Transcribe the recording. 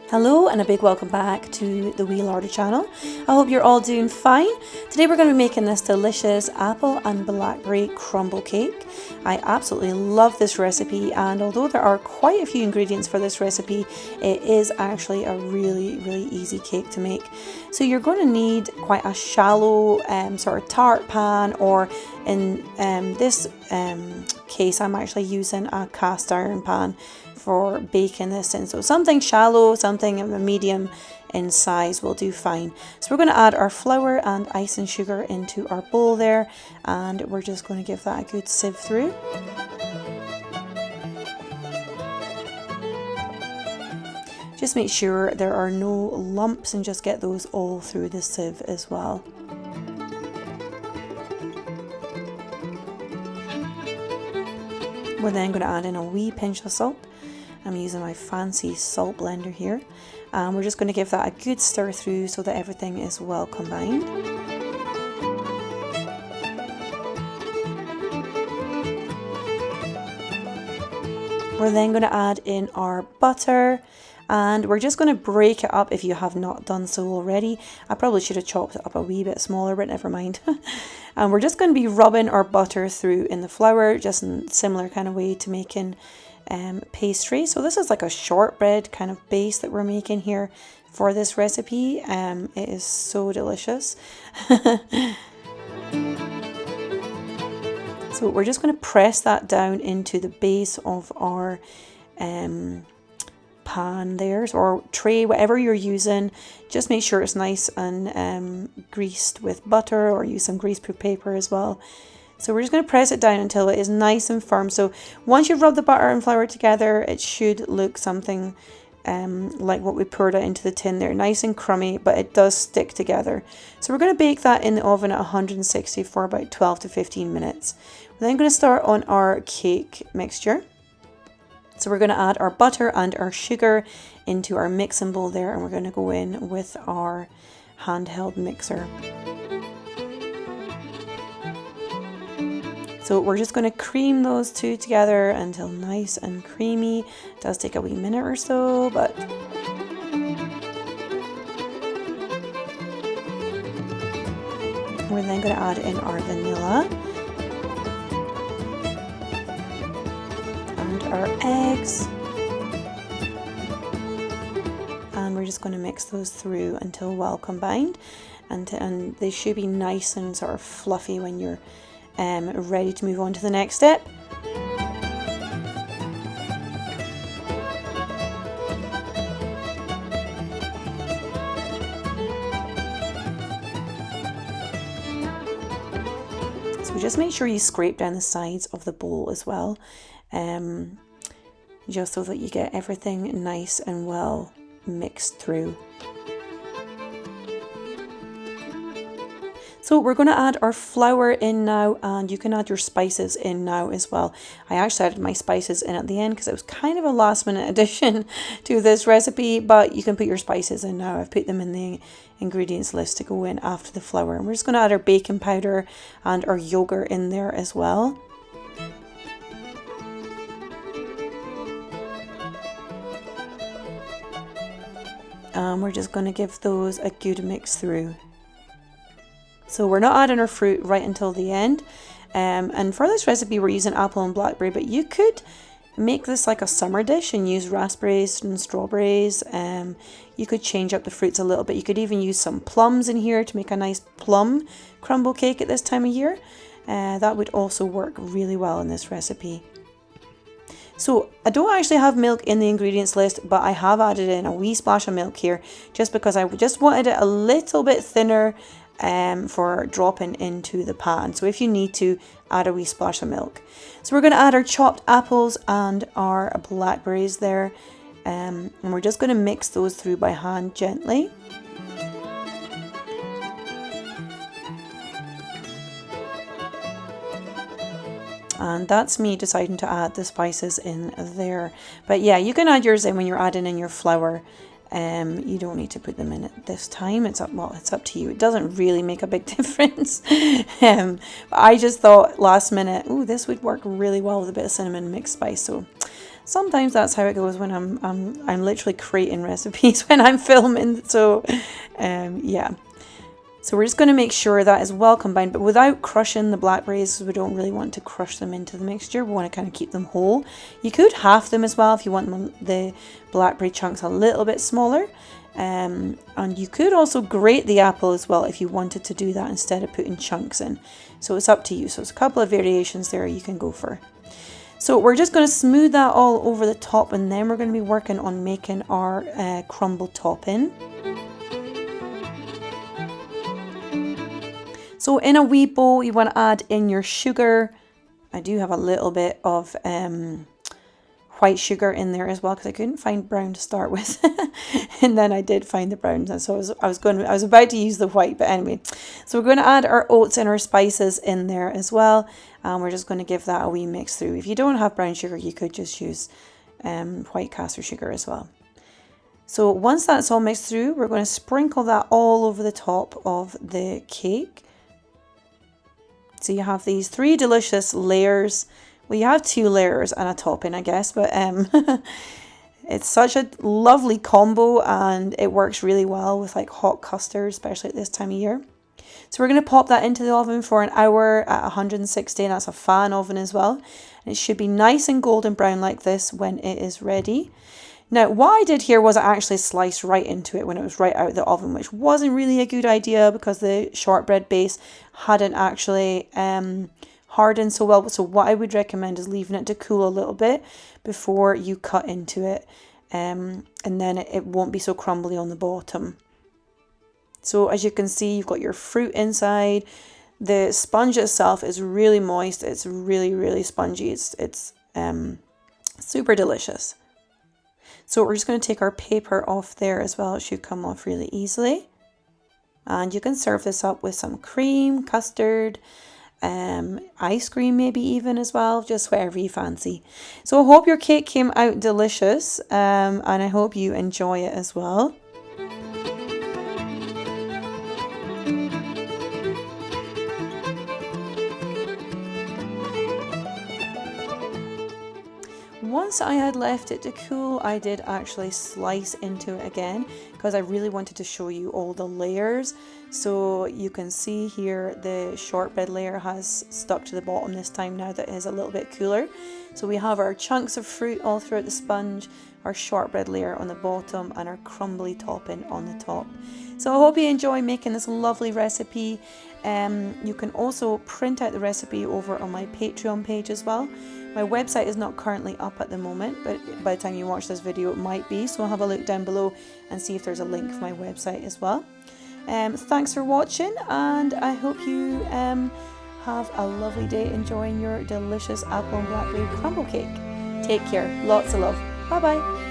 Hello and a big welcome back to the Wee Larder channel. I hope you're all doing fine. Today we're going to be making this delicious apple and blackberry crumble cake. I absolutely love this recipe, and although there are quite a few ingredients for this recipe, it is actually a really easy cake to make. So you're going to need quite a shallow sort of tart pan, or in this case I'm actually using a cast iron pan for baking this in. So something shallow, something of a medium in size will do fine. So we're going to add our flour and icing sugar into our bowl there, and we're just going to give that a good sieve through. Just make sure there are no lumps and just get those all through the sieve as well. We're then going to add in a wee pinch of salt. I'm using my fancy salt blender here, and we're just going to give that a good stir through so that everything is well combined. We're then going to add in our butter, and we're just going to break it up if you have not done so already. I probably should have chopped it up a wee bit smaller, but never mind. And we're just going to be rubbing our butter through in the flour, just in a similar kind of way to making pastry. So this is like a shortbread kind of base that we're making here for this recipe. It is so delicious. So we're just going to press that down into the base of our pan there, or tray, whatever you're using. Just make sure it's nice and greased with butter, or use some greaseproof paper as well. So we're just going to press it down until it is nice and firm. So once you've rubbed the butter and flour together, it should look something like what we poured out into the tin there. Nice and crummy, but it does stick together. So we're going to bake that in the oven at 160 for about 12 to 15 minutes. We're then going to start on our cake mixture. So we're going to add our butter and our sugar into our mixing bowl there, and we're going to go in with our handheld mixer. So we're just going to cream those two together until nice and creamy. It does take a wee minute or so, but we're then going to add in our vanilla and our eggs, and we're just going to mix those through until well combined, and they should be nice and sort of fluffy when you're ready to move on to the next step. So just make sure you scrape down the sides of the bowl as well, just so that you get everything nice and well mixed through. So we're going to add our flour in now, and you can add your spices in now as well. I actually added my spices in at the end because it was kind of a last minute addition to this recipe, but you can put your spices in now. I've put them in the ingredients list to go in after the flour. And we're just going to add our baking powder and our yogurt in there as well. And we're just going to give those a good mix through. So we're not adding our fruit right until the end, and for this recipe we're using apple and blackberry, but you could make this like a summer dish and use raspberries and strawberries. You could change up the fruits a little bit. You could even use some plums in here to make a nice plum crumble cake at this time of year. That would also work really well in this recipe. So I don't actually have milk in the ingredients list, but I have added in a wee splash of milk here just because I just wanted it a little bit thinner for dropping into the pan. So if you need to, add a wee splash of milk. So we're going to add our chopped apples and our blackberries there, and we're just going to mix those through by hand gently. And that's me deciding to add the spices in there. But yeah, you can add yours in when you're adding in your flour. You don't need to put them in at this time. It's up to you. It doesn't really make a big difference. But I just thought last minute, oh, this would work really well with a bit of cinnamon mixed spice. So sometimes that's how it goes when I'm literally creating recipes when I'm filming. So yeah. So we're just going to make sure that is well combined, but without crushing the blackberries. We don't really want to crush them into the mixture. We want to kind of keep them whole. You could half them as well if you want them, the blackberry chunks a little bit smaller. And you could also grate the apple as well if you wanted to do that instead of putting chunks in. So it's up to you. So it's a couple of variations there you can go for. So we're just going to smooth that all over the top, and then we're going to be working on making our crumble topping. So in a wee bowl, you want to add in your sugar. I do have a little bit of white sugar in there as well because I couldn't find brown to start with, and then I did find the brown, and so I was about to use the white, but anyway. So we're going to add our oats and our spices in there as well, and we're just going to give that a wee mix through. If you don't have brown sugar, you could just use white caster sugar as well. So once that's all mixed through, we're going to sprinkle that all over the top of the cake. So you have these 3 delicious layers. Well, you have 2 layers and a topping, I guess, but it's such a lovely combo, and it works really well with like hot custard, especially at this time of year. So we're going to pop that into the oven for an hour at 160, and that's a fan oven as well. And it should be nice and golden brown like this when it is ready. Now, what I did here was I actually sliced right into it when it was right out of the oven, which wasn't really a good idea because the shortbread base hadn't actually hardened so well. So what I would recommend is leaving it to cool a little bit before you cut into it, and then it won't be so crumbly on the bottom. So as you can see, you've got your fruit inside. The sponge itself is really moist. It's really, really spongy. It's super delicious. So we're just going to take our paper off there as well. It should come off really easily. And you can serve this up with some cream, custard, ice cream maybe even as well, just whatever you fancy. So I hope your cake came out delicious, and I hope you enjoy it as well. Once I had left it to cool, I did actually slice into it again because I really wanted to show you all the layers. So you can see here the shortbread layer has stuck to the bottom this time now that it is a little bit cooler. So we have our chunks of fruit all throughout the sponge, our shortbread layer on the bottom, and our crumbly topping on the top. So I hope you enjoy making this lovely recipe. You can also print out the recipe over on my Patreon page as well. My website is not currently up at the moment, but by the time you watch this video it might be, so have a look down below and see if there's a link for my website as well. Thanks for watching, and I hope you have a lovely day enjoying your delicious apple and blackberry crumble cake. Take care, lots of love, bye bye.